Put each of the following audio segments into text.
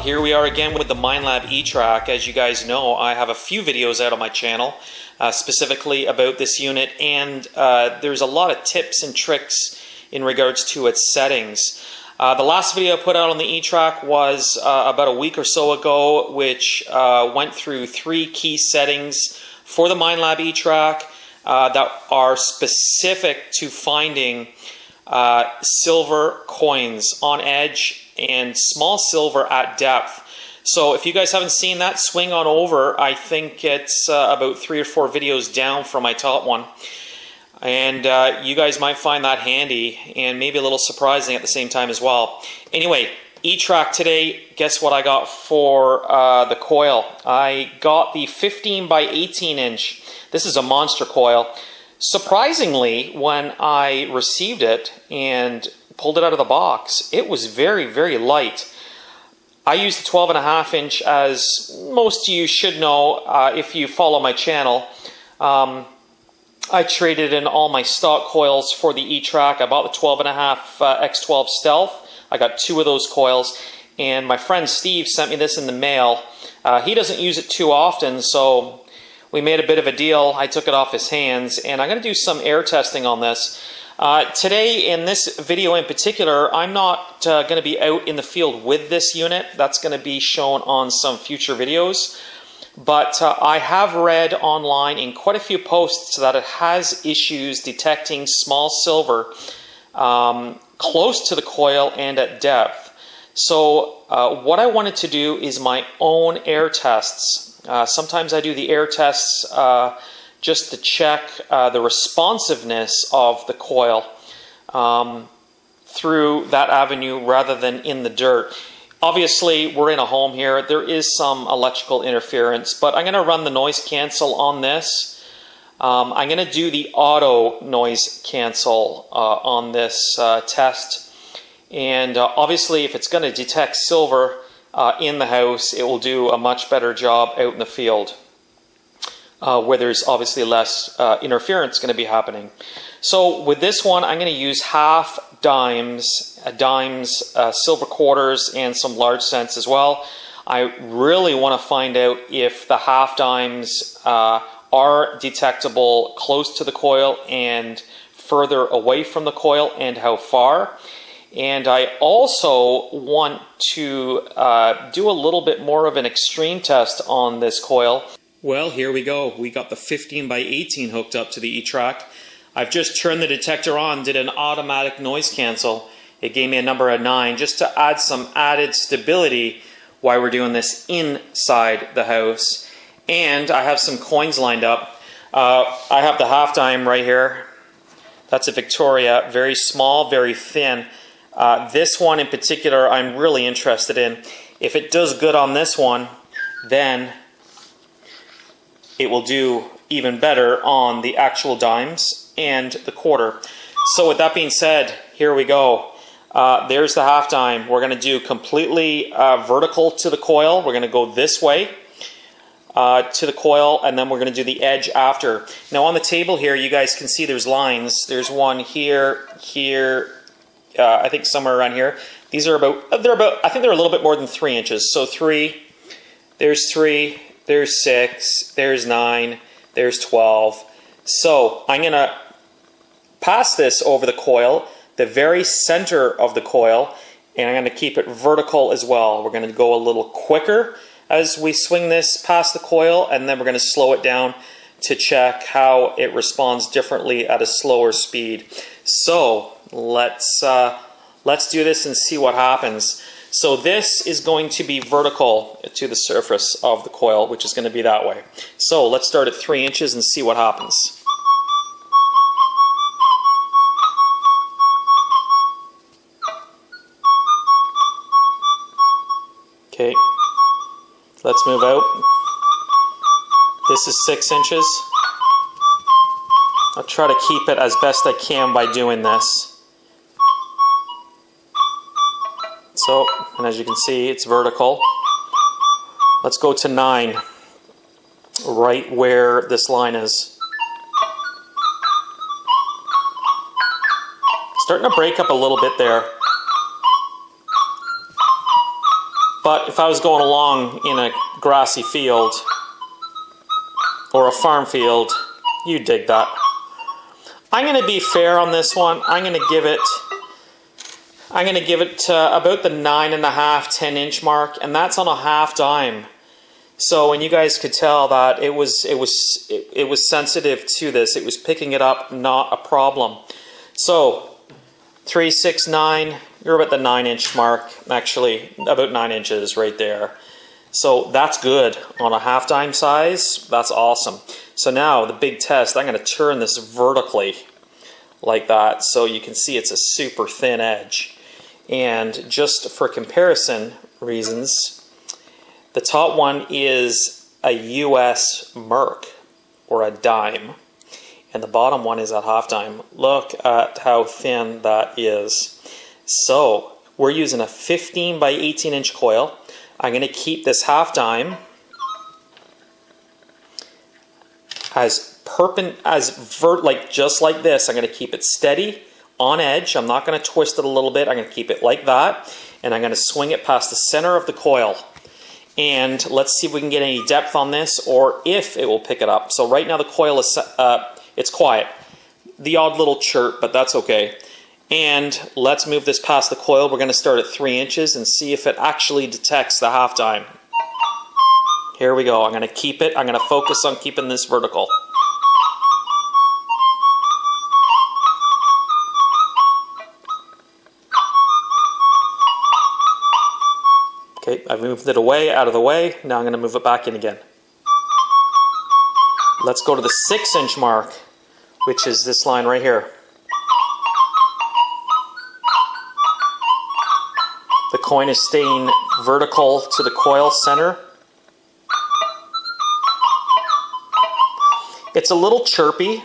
here we are again with the Minelab ETRAC. As you guys know, I have a few videos out on my channel specifically about this unit, and there's a lot of tips and tricks in regards to its settings. The last video I put out on the ETRAC was about a week or so ago, which went through 3 key settings for the Minelab ETRAC that are specific to finding silver coins on edge and small silver at depth. So if you guys haven't seen that, swing on over. I think it's about 3 or 4 videos down from my top one. And you guys might find that handy and maybe a little surprising at the same time as well. Anyway, ETRAC today, guess what I got for the coil? I got the 15 by 18 inch. This is a monster coil. Surprisingly, when I received it and pulled it out of the box, it was very, very light. I use the 12.5 inch, as most of you should know if you follow my channel. I traded in all my stock coils for the ETRAC. I bought the 12.5 X12 Stealth. I got 2 of those coils, and my friend Steve sent me this in the mail. He doesn't use it too often, so we made a bit of a deal. I took it off his hands, and I'm going to do some air testing on this. Today, in this video in particular, I'm not going to be out in the field with this unit. That's going to be shown on some future videos. But I have read online in quite a few posts that it has issues detecting small silver close to the coil and at depth. So what I wanted to do is my own air tests. Sometimes I do the air tests just to check the responsiveness of the coil through that avenue rather than in the dirt. Obviously, we're in a home here. There is some electrical interference, but I'm going to run the noise cancel on this. I'm going to do the auto noise cancel on this test. And obviously, if it's going to detect silver in the house, it will do a much better job out in the field, where there's obviously less interference going to be happening. So with this one, I'm going to use half dimes, silver quarters, and some large cents as well. I really want to find out if the half dimes are detectable close to the coil and further away from the coil, and how far. And I also want to do a little bit more of an extreme test on this coil. Well, here we go. We got the 15 by 18 hooked up to the ETRAC. I've just turned the detector on, did an automatic noise cancel. It gave me a number of 9 just to add some added stability while we're doing this inside the house. And I have some coins lined up. I have the half dime right here. That's a Victoria, very small, very thin. This one in particular I'm really interested in. If it does good on this one, then it will do even better on the actual dimes and the quarter. So with that being said, here we go. There's the half dime. We're going to do completely vertical to the coil. We're going to go this way to the coil, and then we're going to do the edge after. Now on the table here, you guys can see there's lines. There's one here, here, I think somewhere around here. These are about, I think they're a little bit more than 3 inches. So 3, there's 3, there's 6, there's 9, there's 12. So I'm going to pass this over the coil, the very center of the coil, and I'm going to keep it vertical as well. We're going to go a little quicker as we swing this past the coil, and then we're going to slow it down to check how it responds differently at a slower speed. So let's do this and see what happens. So this is going to be vertical to the surface of the coil, which is going to be that way. So let's start at 3 inches and see what happens. Okay, let's move out. This is 6 inches. I'll try to keep it as best I can by doing this. So, and as you can see, it's vertical. Let's go to 9, right where this line is. Starting to break up a little bit there. But if I was going along in a grassy field or a farm field, you dig that. I'm going to be fair on this one. I'm going to give it about the 9.5, 10-inch mark, and that's on a half dime. So, and you guys could tell that it was sensitive to this. It was picking it up, not a problem. So 3, 6, 9. You're about the 9-inch mark. Actually, about 9 inches right there. So that's good on a half dime size. That's awesome. So now the big test. I'm going to turn this vertically like that, so you can see it's a super thin edge. And just for comparison reasons, the top one is a US Merc, or a dime, and the bottom one is a half dime. Look at how thin that is. So we're using a 15 by 18 inch coil. I'm going to keep this half dime just like this. I'm going to keep it steady on edge. I'm not going to twist it a little bit. I'm going to keep it like that, and I'm going to swing it past the center of the coil. And let's see if we can get any depth on this, or if it will pick it up. So right now the coil is it's quiet. The odd little chirp, but that's okay. And let's move this past the coil. We're going to start at 3 inches and see if it actually detects the half dime. Here we go. I'm going to keep it. I'm going to focus on keeping this vertical. Okay, I've moved it away, out of the way. Now I'm going to move it back in again. Let's go to the 6-inch mark, which is this line right here. The coin is staying vertical to the coil center. It's a little chirpy,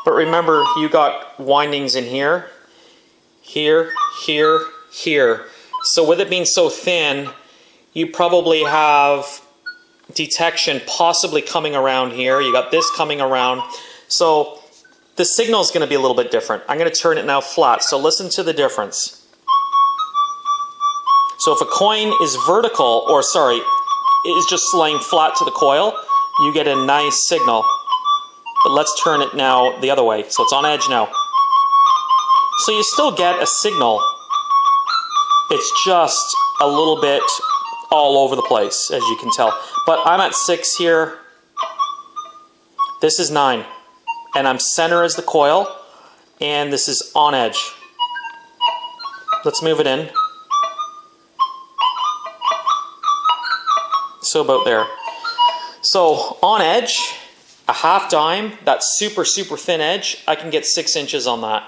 but remember, you got windings in here, here, here, here. So with it being so thin, you probably have detection possibly coming around here. You got this coming around. So the signal is going to be a little bit different. I'm going to turn it now flat. So listen to the difference. So if a coin is vertical, or sorry, is just laying flat to the coil, you get a nice signal. But let's turn it now the other way. So it's on edge now. So you still get a signal. It's just a little bit all over the place, as you can tell. But I'm at 6 here. This is 9. And I'm center as the coil. And this is on edge. Let's move it in. So about there. So on edge, a half dime, that super, super thin edge, I can get 6 inches on that.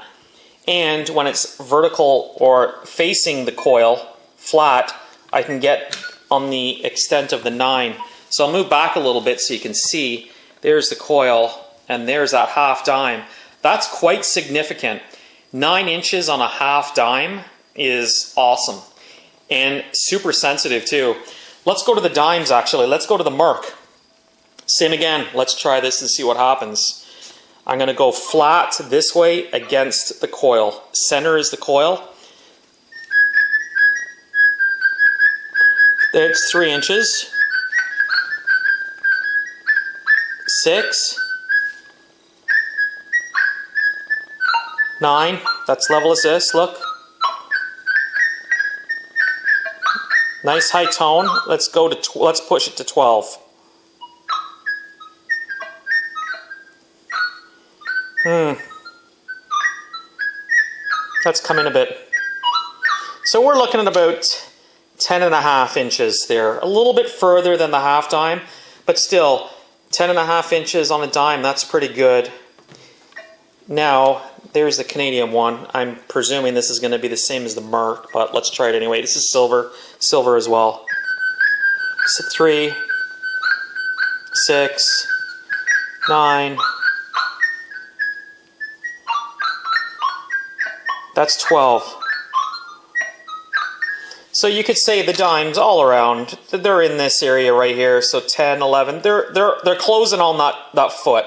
And when it's vertical or facing the coil flat, I can get on the extent of the 9. So I'll move back a little bit so you can see. There's the coil, and there's that half dime. That's quite significant. 9 inches on a half dime is awesome. And super sensitive too. Let's go to the dimes actually. Let's go to the Merc. Same again. Let's try this and see what happens. I'm going to go flat this way against the coil. Center is the coil. It's 3 inches. 6. 9. That's level as this. Look. Nice high tone. Let's go to let's push it to 12. That's coming a bit. So we're looking at about 10.5 inches there. A little bit further than the half dime, but still 10.5 inches on a dime, that's pretty good. Now, there's the Canadian one. I'm presuming this is going to be the same as the Merc, but let's try it anyway. This is silver as well. So 3, 6, 9. That's 12. So you could say the dimes all around, they're in this area right here. So 10, 11, they're closing on that foot.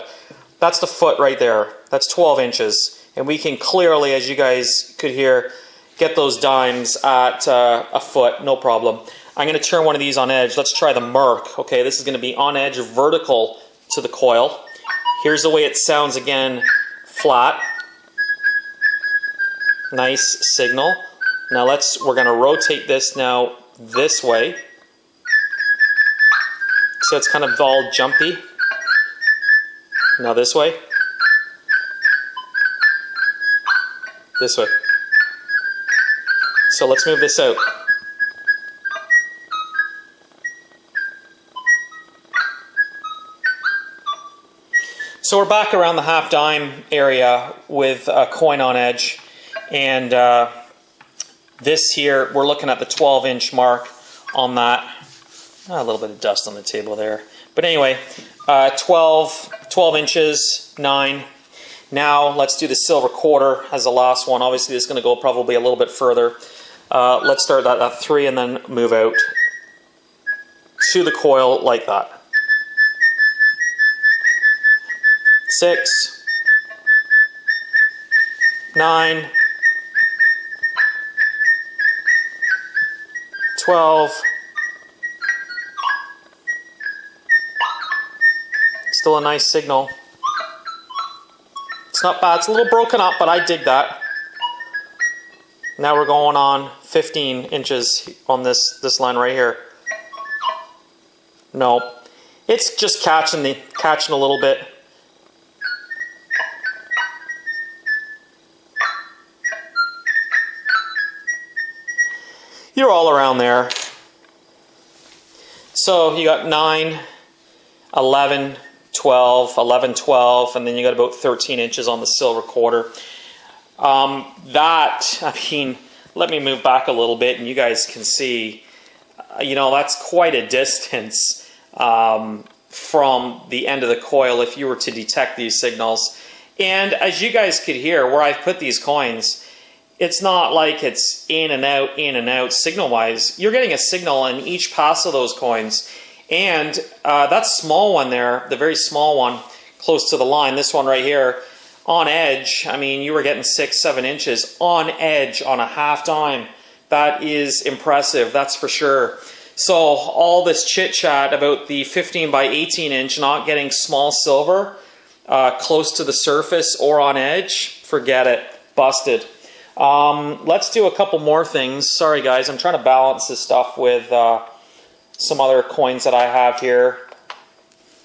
That's the foot right there. That's 12 inches. And we can clearly, as you guys could hear, get those dimes at a foot, no problem. I'm going to turn one of these on edge. Let's try the Merc. Okay, this is going to be on edge vertical to the coil. Here's the way it sounds again, flat. Nice signal. Now we're going to rotate this now this way. So it's kind of all jumpy. Now this way. This way. So let's move this out. So we're back around the half dime area with a coin on edge, and this here, we're looking at the 12-inch mark on that. A little bit of dust on the table there. But anyway, 12 inches, 9. Now let's do the silver quarter as the last one. Obviously this is going to go probably a little bit further. Let's start that at 3 and then move out to the coil like that. 6, 9, 12. Still a nice signal. It's not bad. It's a little broken up, but I dig that. Now we're going on 15 inches on this line right here. No, it's just catching a little bit. You're all around there. So you got 9, 11, 12, 11, 12, and then you got about 13 inches on the silver quarter. Let me move back a little bit and you guys can see, that's quite a distance from the end of the coil if you were to detect these signals. And as you guys could hear, where I've put these coins, it's not like it's in and out signal-wise. You're getting a signal in each pass of those coins. And that small one there, the very small one, close to the line, this one right here, on edge, I mean, you were getting 6, 7 inches on edge on a half dime. That is impressive, that's for sure. So all this chit-chat about the 15 by 18 inch not getting small silver close to the surface or on edge, forget it, busted. Let's do a couple more things. Sorry guys, I'm trying to balance this stuff with some other coins that I have here.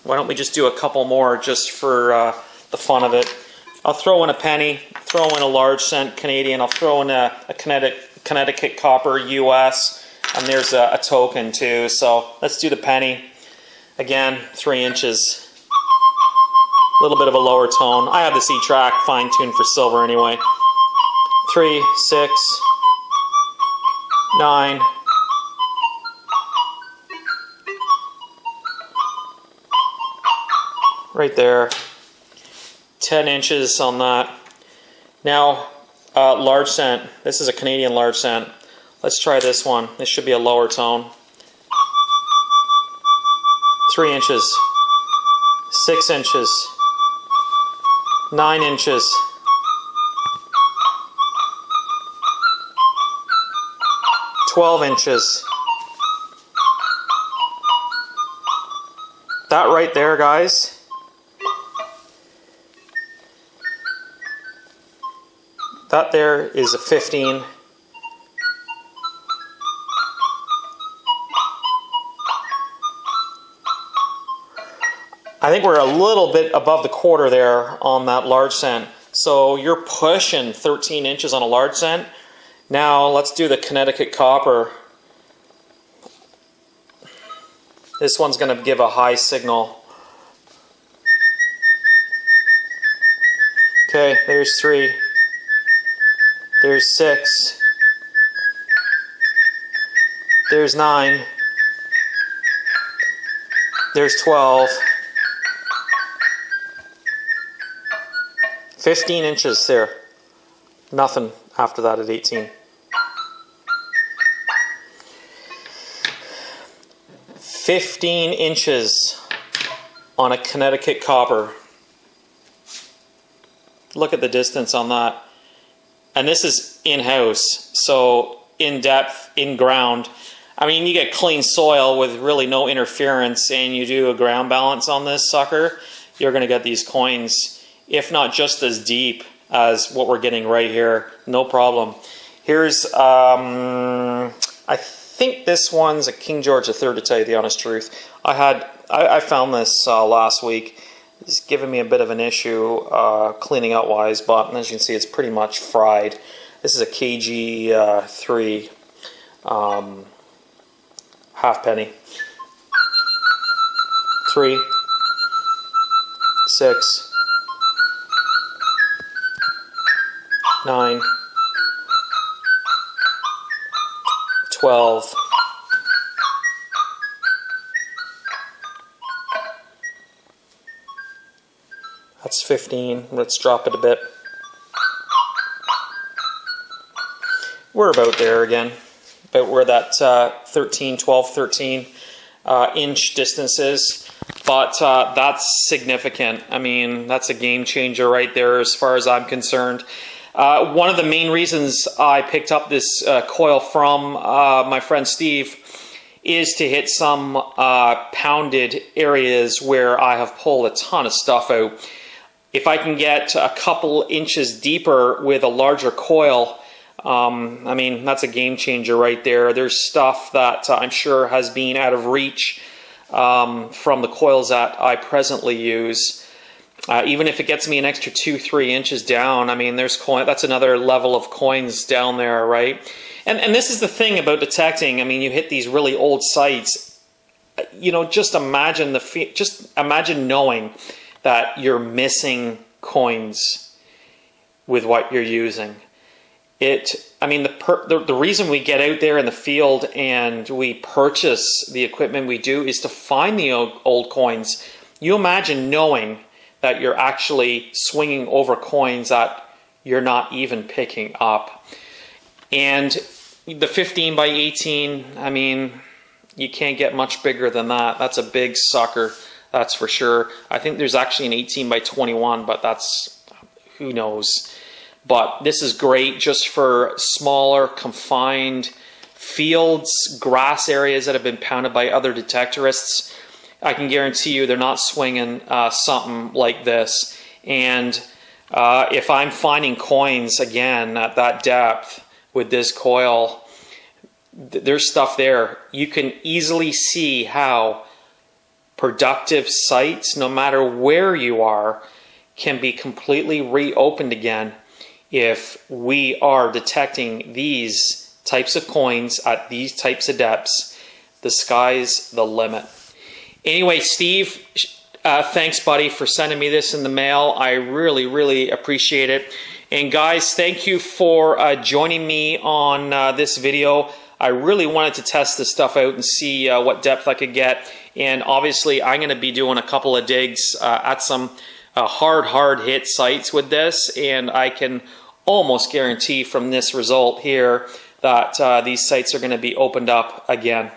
Why don't we just do a couple more just for the fun of it. I'll throw in a penny, throw in a large cent Canadian, I'll throw in a Connecticut copper US, and there's a token too. So let's do the penny. Again, 3 inches. A little bit of a lower tone. I have this ETRAC fine-tuned for silver anyway. 3, 6, 9. Right there. 10 inches on that. Now, large cent. This is a Canadian large cent. Let's try this one. This should be a lower tone. 3 inches. 6 inches. 9 inches. 12 inches. That right there, guys. That there is a 15. I think we're a little bit above the quarter there on that large cent. So you're pushing 13 inches on a large cent. Now let's do the Connecticut copper. This one's going to give a high signal. Okay, there's 3. There's 6. There's 9. There's 12. 15 inches there. Nothing after that at 18. 15 inches on a Connecticut copper. Look at the distance on that. and this is in-house, so in depth, in ground. I mean, you get clean soil with really no interference, and you do a ground balance on this sucker, you're going to get these coins, if not just as deep as what we're getting right here. No problem. Here's, I think this one's a King George III, to tell you the honest truth. I found this last week. It's giving me a bit of an issue cleaning out wise, but as you can see, it's pretty much fried. This is a KG3 halfpenny. 3, 6, 9, 12, 15. Let's drop it a bit. We're about there again, about where that 12, 13 inch distance is. But that's significant. I mean, that's a game changer right there as far as I'm concerned. One of the main reasons I picked up this coil from my friend Steve is to hit some pounded areas where I have pulled a ton of stuff out. If I can get a couple inches deeper with a larger coil, I mean, that's a game changer right there. There's stuff that I'm sure has been out of reach from the coils that I presently use. Even if it gets me an extra 2-3 inches down, I mean, that's another level of coins down there, right? And this is the thing about detecting. I mean, you hit these really old sites. You know, just imagine knowing that you're missing coins with what you're using. I mean, the reason we get out there in the field and we purchase the equipment we do is to find the old coins. You imagine knowing that you're actually swinging over coins that you're not even picking up. And the 15 by 18, I mean, you can't get much bigger than that. That's a big sucker, that's for sure. I think there's actually an 18 by 21, but that's, who knows. But this is great just for smaller, confined fields, grass areas that have been pounded by other detectorists. I can guarantee you they're not swinging something like this. And if I'm finding coins, again, at that depth with this coil, there's stuff there. You can easily see how productive sites, no matter where you are, can be completely reopened again if we are detecting these types of coins at these types of depths. The sky's the limit. Anyway, Steve, thanks, buddy, for sending me this in the mail. I really, really appreciate it. And guys, thank you for joining me on this video. I really wanted to test this stuff out and see what depth I could get. And obviously, I'm going to be doing a couple of digs at some hard hit sites with this. And I can almost guarantee from this result here that these sites are going to be opened up again.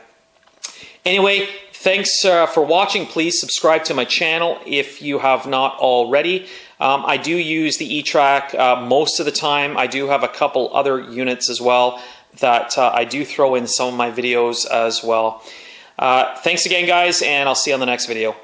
Anyway, thanks for watching. Please subscribe to my channel if you have not already. I do use the ETRAC most of the time. I do have a couple other units as well that I do throw in some of my videos as well. Thanks again, guys, and I'll see you on the next video.